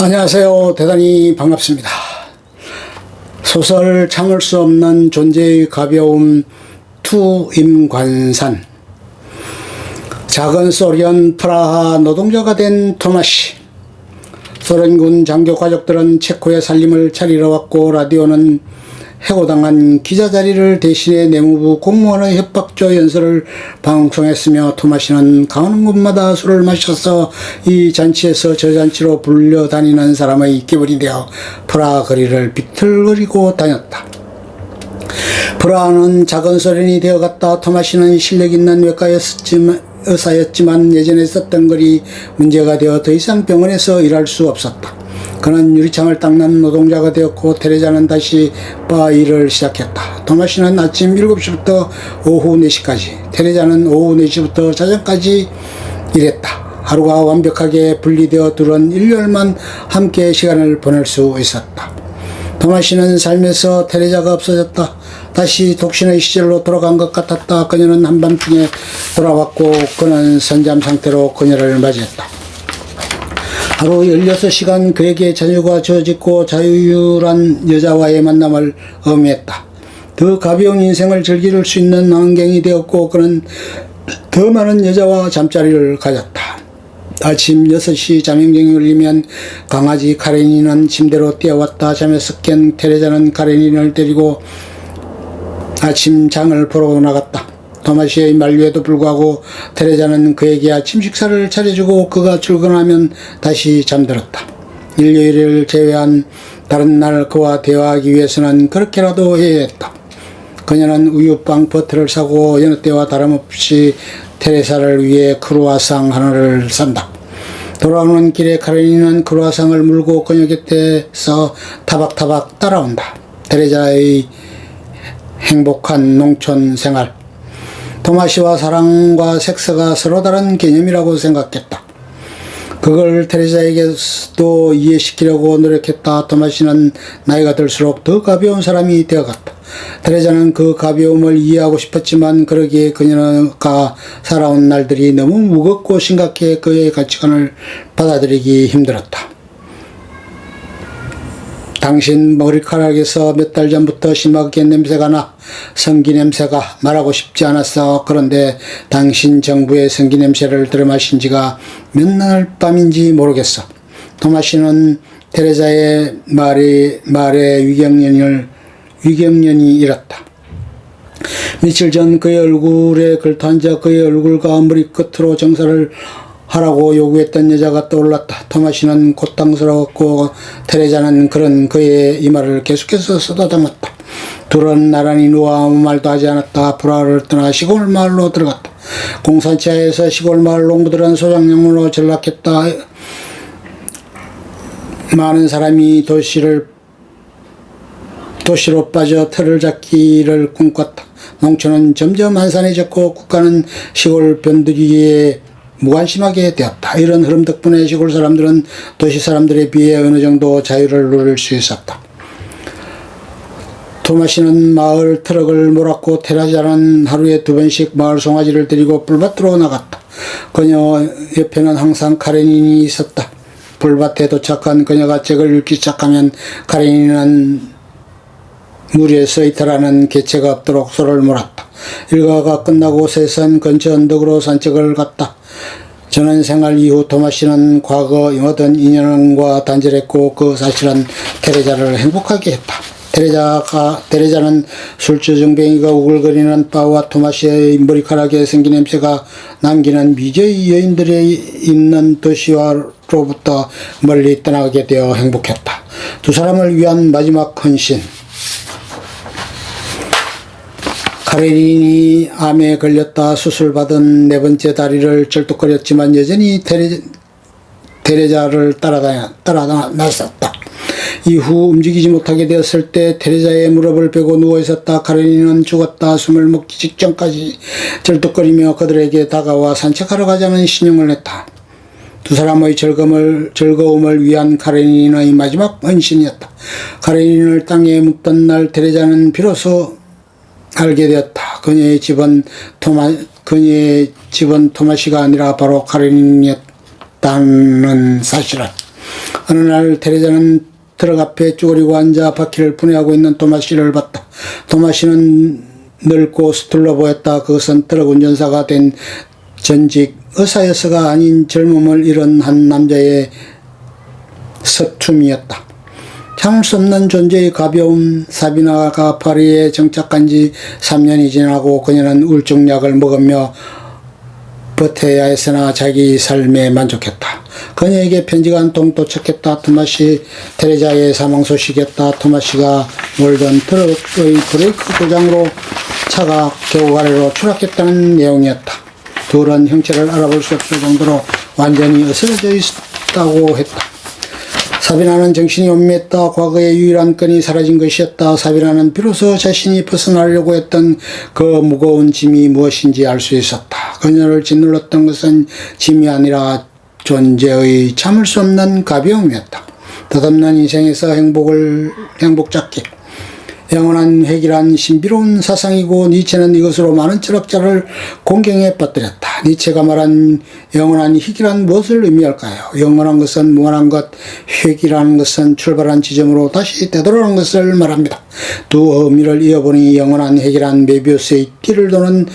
안녕하세요. 대단히 반갑습니다. 소설 참을 수 없는 존재의 가벼움 투임관산. 작은 소련 프라하 노동자가 된 토마시. 소련군 장교 가족들은 체코의 살림을 차리러 왔고, 라디오는 해고당한 기자 자리를 대신해 내무부 공무원의 협박조 연설을 방송했으며, 토마시는 가는 곳마다 술을 마셔서 이 잔치에서 저 잔치로 불려다니는 사람의 기분이 되어 프라하 거리를 비틀거리고 다녔다. 프라하는 작은 소련이 되어갔다. 토마시는 실력 있는 의사였지만 예전에 썼던 글이 문제가 되어 더 이상 병원에서 일할 수 없었다. 그는 유리창을 닦는 노동자가 되었고, 테레자는 다시 바 일을 시작했다. 토마시는 아침 7시부터 오후 4시까지, 테레자는 오후 4시부터 자정까지 일했다. 하루가 완벽하게 분리되어 둘은 일요일만 함께 시간을 보낼 수 있었다. 토마시는 삶에서 테레자가 없어졌다. 다시 독신의 시절로 돌아간 것 같았다. 그녀는 한밤중에 돌아왔고, 그는 선잠 상태로 그녀를 맞이했다. 하루 16시간 그에게 자녀가 주어졌고, 자유란 여자와의 만남을 의미했다. 더 가벼운 인생을 즐길 수 있는 환경이 되었고, 그는 더 많은 여자와 잠자리를 가졌다. 아침 6시 잠영정이 울리면 강아지 카레닌은 침대로 뛰어왔다. 잠에서 깬 테레자는 카레닌을 데리고 아침 장을 보러 나갔다. 토마시의 만류에도 불구하고 테레자는 그에게 아침 식사를 차려주고, 그가 출근하면 다시 잠들었다. 일요일을 제외한 다른 날 그와 대화하기 위해서는 그렇게라도 해야 했다. 그녀는 우유빵 버터를 사고 여느 때와 다름없이 테레사를 위해 크루아상 하나를 산다. 돌아오는 길에 카레닌은 크루아상을 물고 그녀 곁에서 타박타박 따라온다. 테레자의 행복한 농촌 생활. 토마시와 사랑과 섹스가 서로 다른 개념이라고 생각했다. 그걸 테레자에게도 이해시키려고 노력했다. 토마시는 나이가 들수록 더 가벼운 사람이 되어갔다. 테레자는 그 가벼움을 이해하고 싶었지만, 그러기에 그녀가 살아온 날들이 너무 무겁고 심각해 그의 가치관을 받아들이기 힘들었다. 당신 머리카락에서 몇 달 전부터 심하게 냄새가 나. 성기 냄새가. 말하고 싶지 않았어. 그런데 당신 정부의 성기 냄새를 들어마신 지가 몇 날 밤인지 모르겠어. 토마시는 테레자의 말에 위경련이 일었다. 며칠 전 그의 얼굴에 걸터앉아 그의 얼굴과 머리끝으로 정사를 하라고 요구했던 여자가 떠올랐다. 토마시는 고통스러웠고, 테레자는 그의 이 말을 계속해서 쓰다듬었다. 둘은 나란히 누워 아무 말도 하지 않았다. 프라하를 떠나 시골 마을로 들어갔다. 공산지하에서 시골 마을 농부들은 소장용으로 전락했다. 많은 사람이 도시로 빠져 틀을 잡기를 꿈꿨다. 농촌은 점점 한산해졌고, 국가는 시골 변두리에 무관심하게 되었다. 이런 흐름 덕분에 시골 사람들은 도시 사람들에 비해 어느 정도 자유를 누릴 수 있었다. 토마시는 마을 트럭을 몰았고, 테레자는 하루에 2번씩 마을 송아지를 데리고 불밭으로 나갔다. 그녀 옆에는 항상 카레닌이 있었다. 불밭에 도착한 그녀가 책을 읽기 시작하면 카레닌은 무리에서 이탈하는 개체가 없도록 소를 몰았다. 일과가 끝나고 셋은 근처 언덕으로 산책을 갔다. 전원생활 이후 토마시는 과거 얻은 인연과 단절했고, 그 사실은 테레자를 행복하게 했다. 테레자는 술주정뱅이가 우글거리는 바와 토마시의 머리카락에 생긴 냄새가 남기는 미저의 여인들이 있는 도시화로부터 멀리 떠나게 되어 행복했다. 두 사람을 위한 마지막 헌신. 카레닌이 암에 걸렸다. 수술받은 4번째 다리를 절뚝거렸지만 여전히 테레자를 따라다녔었다. 이후 움직이지 못하게 되었을 때 테레자의 무릎을 베고 누워있었다. 카레닌은 죽었다. 숨을 먹기 직전까지 절뚝거리며 그들에게 다가와 산책하러 가자는 신용을 했다. 두 사람의 즐거움을 위한 카레닌의 마지막 헌신이었다. 카레닌을 땅에 묻던 날 테레자는 비로소 알게 되었다. 그녀의 집은 토마시가 아니라 바로 카레닌이었다는 사실을. 어느 날 테레자는 트럭 앞에 쭈그리고 앉아 바퀴를 분해하고 있는 토마시를 봤다. 토마시는 늙고 수틀러 보였다. 그것은 트럭 운전사가 된 전직 의사여서가 아닌 젊음을 잃은 한 남자의 서툼이었다. 참을 수 없는 존재의 가벼움. 사비나가 파리에 정착한 지 3년이 지나고 그녀는 우울증약을 먹으며 버텨야 했으나 자기 삶에 만족했다. 그녀에게 편지가 한 통 도착했다. 토마시 테레자의 사망 소식이었다. 토마시가 몰던 트럭의 브레이크 고장으로 차가 겨우 아래로 추락했다는 내용이었다. 둘은 형체를 알아볼 수 없을 정도로 완전히 으스러져 있다고 했다. 사비나는 정신이 혼미했다. 과거의 유일한 끈이 사라진 것이었다. 사비나는 비로소 자신이 벗어나려고 했던 그 무거운 짐이 무엇인지 알 수 있었다. 그녀를 짓눌렀던 것은 짐이 아니라 존재의 참을 수 없는 가벼움이었다. 덧없는 인생에서 행복 찾기. 영원한 회귀란 신비로운 사상이고 니체는 이것으로 많은 철학자를 공경에 빠뜨렸다. 니체가 말한 영원한 희귀란 무엇을 의미할까요? 영원한 것은 무한한 것, 회귀라는 것은 출발한 지점으로 다시 되돌아오는 것을 말합니다. 두 의미를 이어보니 영원한 회귀란 메비우스의 띠를 도는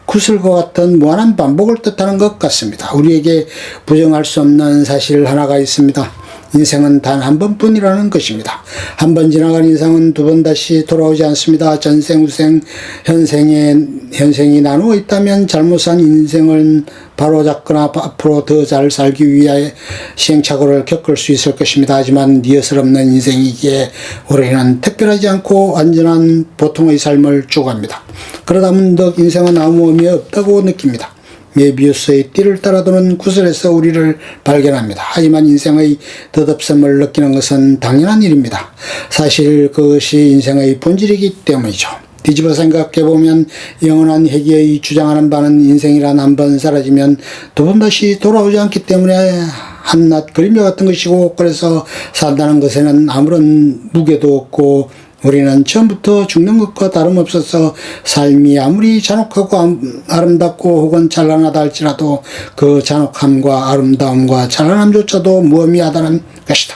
구슬과 같은 무한한 반복을 뜻하는 것 같습니다. 우리에게 부정할 수 없는 사실 하나가 있습니다. 인생은 단 한 번뿐이라는 것입니다. 한 번 지나간 인생은 두 번 다시 돌아오지 않습니다. 전생, 후생, 현생이 나누어 있다면 잘못한 인생은 바로잡거나 앞으로 더 잘 살기 위해 시행착오를 겪을 수 있을 것입니다. 하지만 니엇을 없는 인생이기에 우리는 특별하지 않고 안전한 보통의 삶을 추구합니다. 그러다 문득 인생은 아무 의미 없다고 느낍니다. 메비우스의 띠를 따라도는 구슬에서 우리를 발견합니다. 하지만 인생의 덧없음을 느끼는 것은 당연한 일입니다. 사실 그것이 인생의 본질이기 때문이죠. 뒤집어 생각해보면 영원한 회귀의 주장하는 바는 인생이란 한 번 사라지면 두 번 다시 돌아오지 않기 때문에 한낱 그림자 같은 것이고, 그래서 산다는 것에는 아무런 무게도 없고 우리는 처음부터 죽는 것과 다름없어서 삶이 아무리 잔혹하고 아름답고 혹은 찬란하다 할지라도 그 잔혹함과 아름다움과 찬란함조차도 무의미하다는 것이다.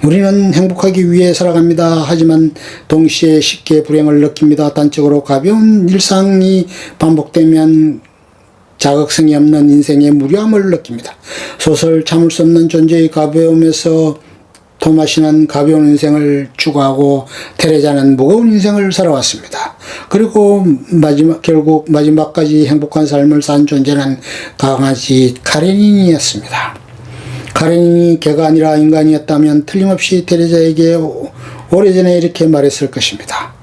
우리는 행복하기 위해 살아갑니다. 하지만 동시에 쉽게 불행을 느낍니다. 단적으로 가벼운 일상이 반복되면 자극성이 없는 인생의 무료함을 느낍니다. 소설 참을 수 없는 존재의 가벼움에서 토마시는 가벼운 인생을 추구하고 테레자는 무거운 인생을 살아왔습니다. 그리고 결국 마지막까지 행복한 삶을 산 존재는 강아지 카레닌이었습니다. 카레닌이 개가 아니라 인간이었다면 틀림없이 테레자에게 오래전에 이렇게 말했을 것입니다.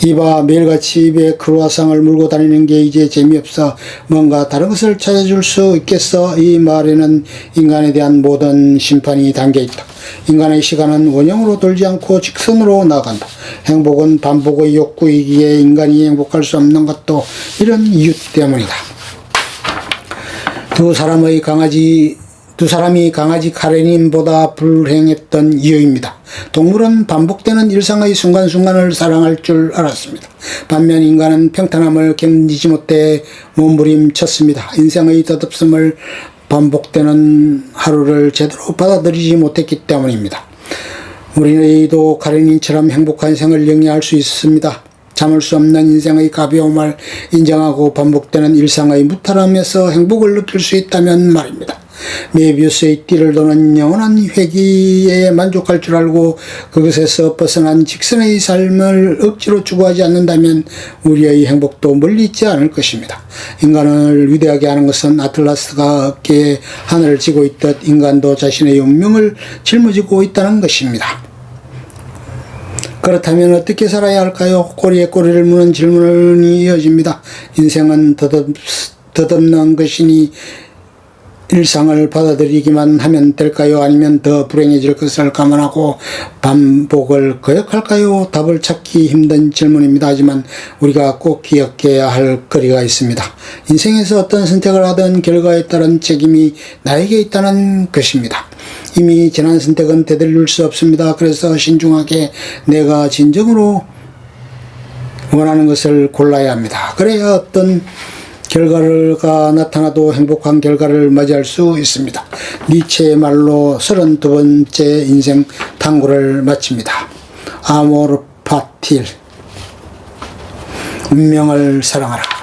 이봐, 매일같이 입에 크루아상을 물고 다니는 게 이제 재미없어. 뭔가 다른 것을 찾아줄 수 있겠어. 이 말에는 인간에 대한 모든 심판이 담겨있다. 인간의 시간은 원형으로 돌지 않고 직선으로 나간다. 행복은 반복의 욕구이기에 인간이 행복할 수 없는 것도 이런 이유 때문이다. 두 사람이 강아지 카레닌보다 불행했던 이유입니다. 동물은 반복되는 일상의 순간순간을 사랑할 줄 알았습니다. 반면 인간은 평탄함을 견디지 못해 몸부림쳤습니다. 인생의 덧없음을 반복되는 하루를 제대로 받아들이지 못했기 때문입니다. 우리도 카레닌처럼 행복한 생을 영위할 수 있습니다. 참을 수 없는 인생의 가벼움을 인정하고 반복되는 일상의 무탈함에서 행복을 느낄 수 있다면 말입니다. 메비우스의 띠를 도는 영원한 회귀에 만족할 줄 알고 그것에서 벗어난 직선의 삶을 억지로 추구하지 않는다면 우리의 행복도 멀리 있지 않을 것입니다. 인간을 위대하게 하는 것은 아틀라스가 어깨에 하늘을 지고 있듯 인간도 자신의 운명을 짊어지고 있다는 것입니다. 그렇다면 어떻게 살아야 할까요? 꼬리에 꼬리를 무는 질문이 이어집니다. 인생은 덧없는 것이니 일상을 받아들이기만 하면 될까요? 아니면 더 불행해질 것을 감안하고 반복을 거역할까요? 답을 찾기 힘든 질문입니다. 하지만 우리가 꼭 기억해야 할 거리가 있습니다. 인생에서 어떤 선택을 하든 결과에 따른 책임이 나에게 있다는 것입니다. 이미 지난 선택은 되돌릴 수 없습니다. 그래서 신중하게 내가 진정으로 원하는 것을 골라야 합니다. 그래야 어떤 결과가 나타나도 행복한 결과를 맞이할 수 있습니다. 니체의 말로 32번째 인생 탐구를 마칩니다. 아모르 파틸, 운명을 사랑하라.